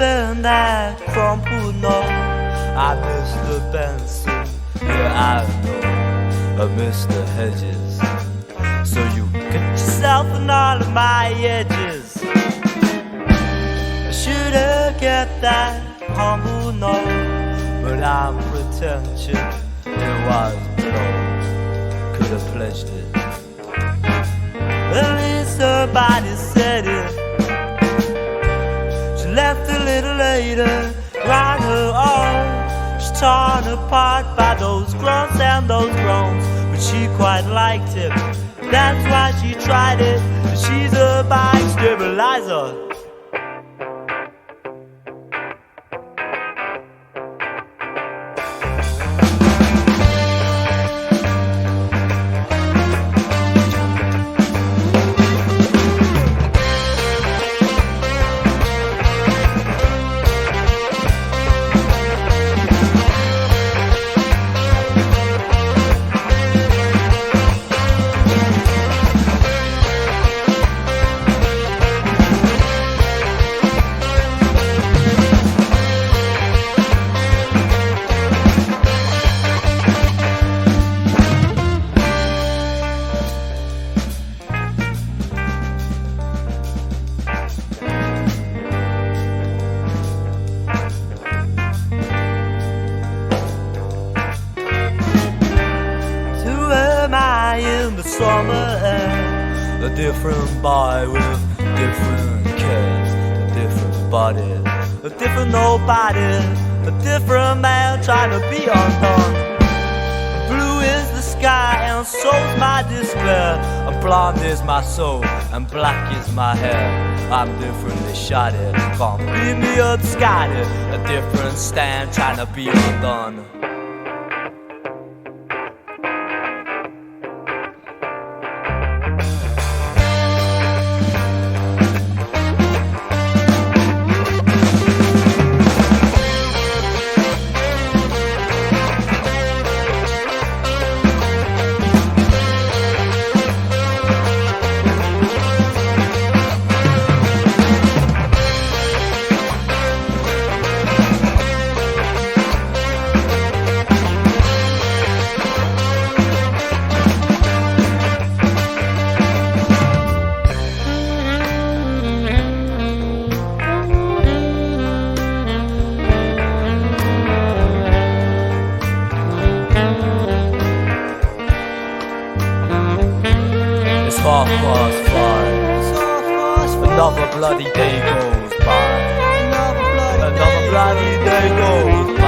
in that crumpled note. I miss the Benson, yeah I know. I miss the hedges, so you get yourself on all of my edges. I should've get that humble note, but I'm pretentious. It was below, could've pledged it. At least somebody said it. She left a little later, on her own. She's torn apart by those grunts and those groans, but she quite liked it. That's why she tried it. She's a bike stabilizer. In the summer air, a different boy with different cares, a different body, a different nobody, a different man trying to be undone. Blue is the sky and so's my despair, and blonde is my soul and black is my hair. I'm differently shotted, can't beat me up, Scotty, a different stand trying to be undone. Another bloody day goes by. Another bloody day goes by.